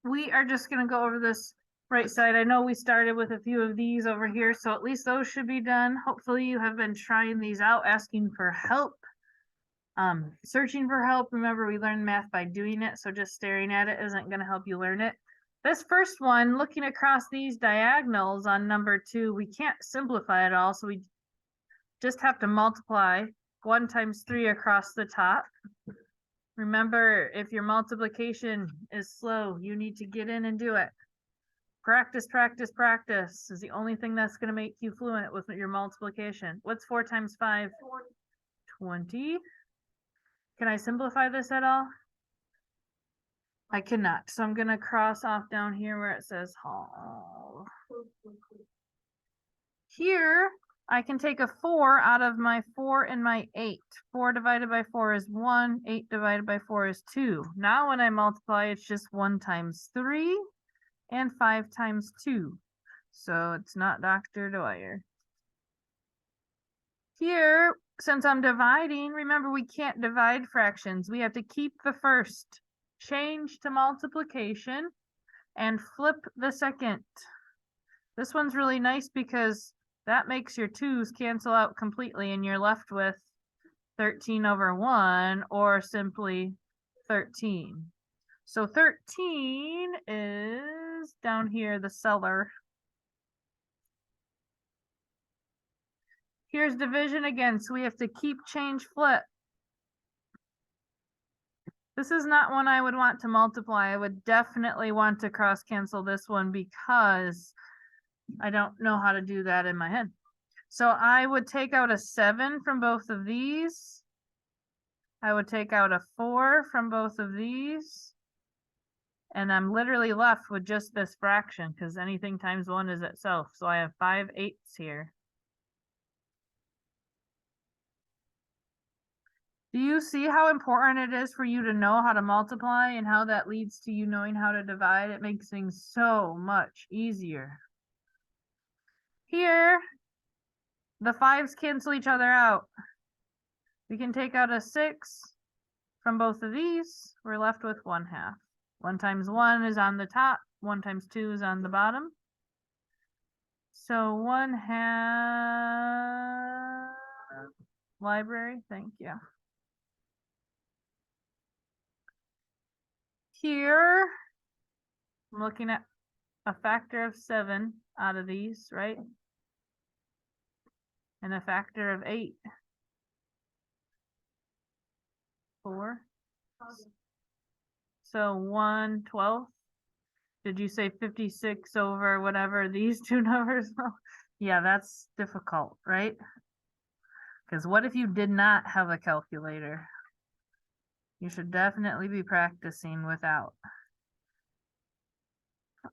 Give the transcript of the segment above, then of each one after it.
we are just going to go over this right side. I know we started with a few of these over here, so at least those should be done. Hopefully you have been trying these out, asking for help, searching for help. Remember, we learn math by doing it, so just staring at it isn't going to help you learn it. This first one, looking across these diagonals on number 2, we can't simplify it all, so we just have to multiply 1 times 3 across the top. Remember, if your multiplication is slow, you need to get in and do it. Practice, practice, practice is the only thing that's going to make you fluent with your multiplication. What's 4 times 5? 20. Can I simplify this at all? I cannot. So I'm going to cross off down here where it says hall. Here, I can take a 4 out of my 4 and my 8. 4 divided by 4 is 1. 8 divided by 4 is 2. Now when I multiply, it's just 1 times 3 and 5 times 2. So it's not Dr. Dwyer. Here, since I'm dividing, remember we can't divide fractions. We have to keep the first, change to multiplication, and flip the second. This one's really nice because that makes your 2's cancel out completely and you're left with 13 over 1 or simply 13. So 13 is down here, the cellar. Here's division again, so we have to keep, change, flip. This is not one I would want to multiply. I would definitely want to cross cancel this one because I don't know how to do that in my head. So I would take out a 7 from both of these. I would take out a 4 from both of these. And I'm literally left with just this fraction because anything times 1 is itself. So I have 5 8s here. Do you see how important it is for you to know how to multiply and how that leads to you knowing how to divide? It makes things so much easier. Here, the 5's cancel each other out. We can take out a 6 from both of these. We're left with 1/2. 1 times 1 is on the top. 1 times 2 is on the bottom. So 1/2 library. Thank you. Here, I'm looking at a factor of 7 out of these, right? And a factor of 8. 4. So 1/12. Did you say 56 over whatever these two numbers? Yeah, that's difficult, right? Because what if you did not have a calculator? You should definitely be practicing without.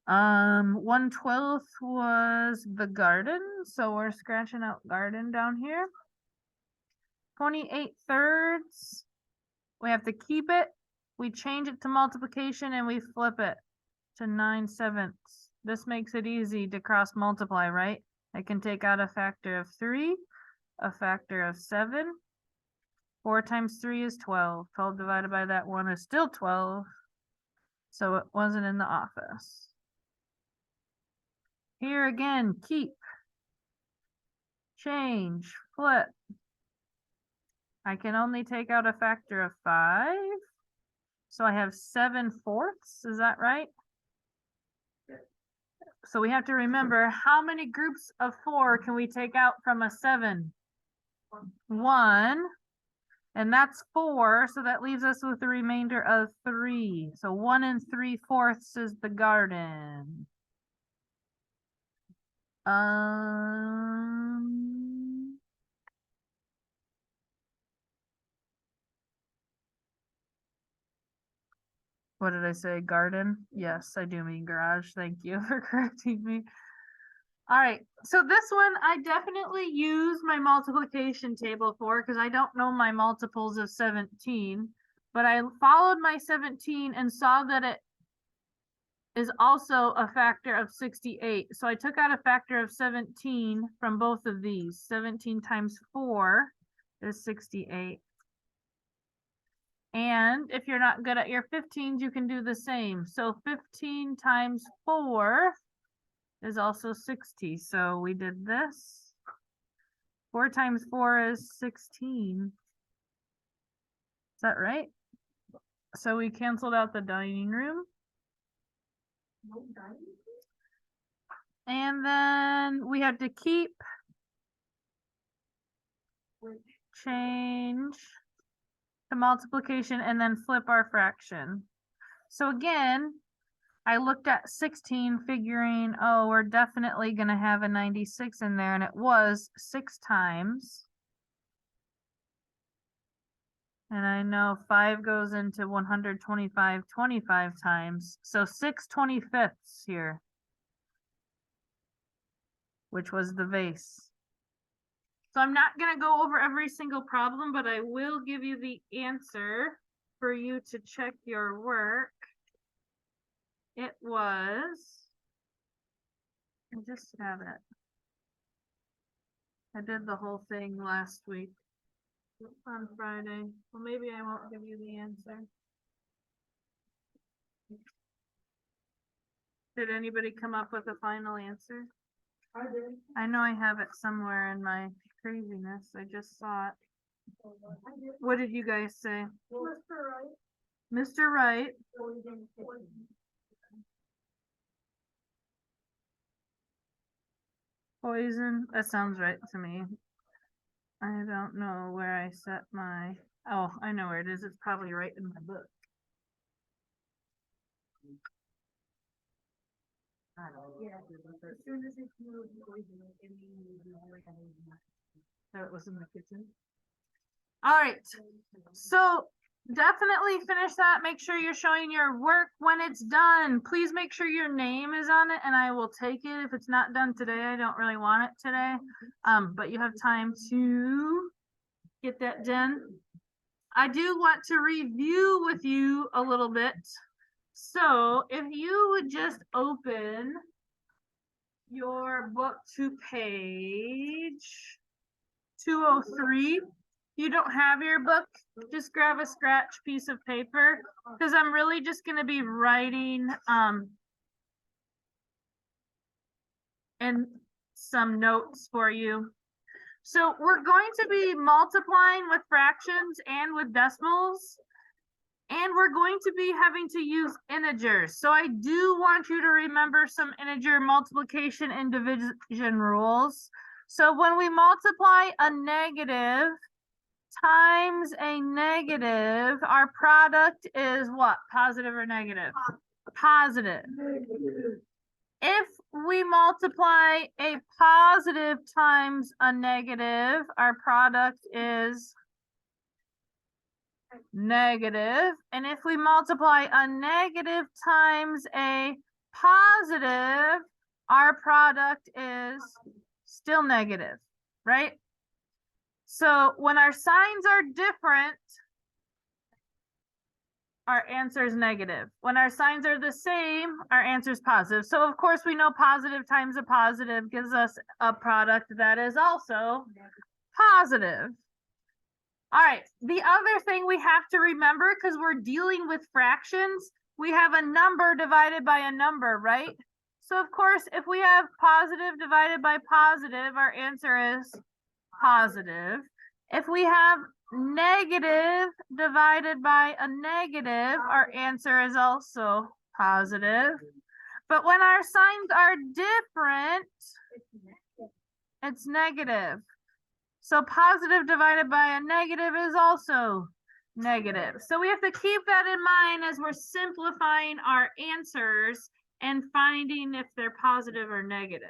1/12 was the garden, so we're scratching out garden down here. 28 thirds. We have to keep it. We change it to multiplication and we flip it to 9/7. This makes it easy to cross multiply, right? I can take out a factor of 3, a factor of 7. 4 times 3 is 12. 12 divided by that 1 is still 12. So it wasn't in the office. Here again, keep, change, flip. I can only take out a factor of 5. So I have 7/4. Is that right? So we have to remember how many groups of 4 can we take out from a 7? 1. And that's 4, so that leaves us with the remainder of 3. So 1 3/4 is the garden. What did I say? Garden? Yes, I do mean garage. Thank you for correcting me. All right, so this one I definitely use my multiplication table for because I don't know my multiples of 17, but I followed my 17 and saw that it is also a factor of 68. So I took out a factor of 17 from both of these. 17 times 4 is 68. And if you're not good at your 15s, you can do the same. So 15 times 4 is also 60. So we did this. 4 times 4 is 16. Is that right? So we canceled out the dining room. And then we had to keep, change to multiplication, and then flip our fraction. So again, I looked at 16 figuring, oh, we're definitely going to have a 96 in there, and it was 6 times. And I know 5 goes into 125 25 times. So 6 25ths here, which was the vase. So I'm not going to go over every single problem, but I will give you the answer for you to check your work. It was, I just have it. I did the whole thing last week on Friday. Well, maybe I won't give you the answer. Did anybody come up with a final answer? I did. I know I have it somewhere in my craziness. I just saw it. What did you guys say? Mr. Wright. Mr. Wright. Poison. That sounds right to me. I don't know where I set my, oh, I know where it is. It's probably right in my book. That was in the kitchen. All right. So definitely finish that. Make sure you're showing your work when it's done. Please make sure your name is on it and I will take it. If it's not done today, I don't really want it today. But you have time to get that done. I do want to review with you a little bit. So if you would just open your book to page 203. You don't have your book, just grab a scratch piece of paper because I'm really just going to be writing and some notes for you. So we're going to be multiplying with fractions and with decimals, and we're going to be having to use integers. So I do want you to remember some integer multiplication and division rules. So when we multiply a negative times a negative, our product is what? Positive or negative? Positive. If we multiply a positive times a negative, our product is negative. And if we multiply a negative times a positive, our product is still negative, right? So when our signs are different, our answer is negative. When our signs are the same, our answer is positive. So of course we know positive times a positive gives us a product that is also positive. All right, the other thing we have to remember, because we're dealing with fractions, we have a number divided by a number, right? So of course, if we have positive divided by positive, our answer is positive. If we have negative divided by a negative, our answer is also positive. But when our signs are different, it's negative. So positive divided by a negative is also negative. So we have to keep that in mind as we're simplifying our answers and finding if they're positive or negative.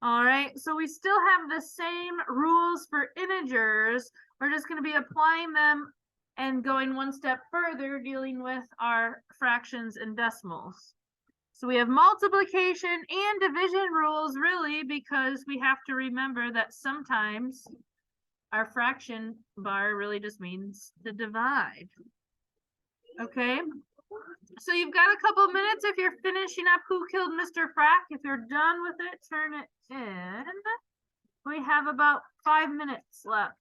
All right, so we still have the same rules for integers. We're just going to be applying them and going one step further, dealing with our fractions and decimals. So we have multiplication and division rules, really, because we have to remember that sometimes our fraction bar really just means to divide. Okay, so you've got a couple of minutes if you're finishing up Who Killed Mr. Frac. If you're done with it, turn it in. We have about 5 minutes left.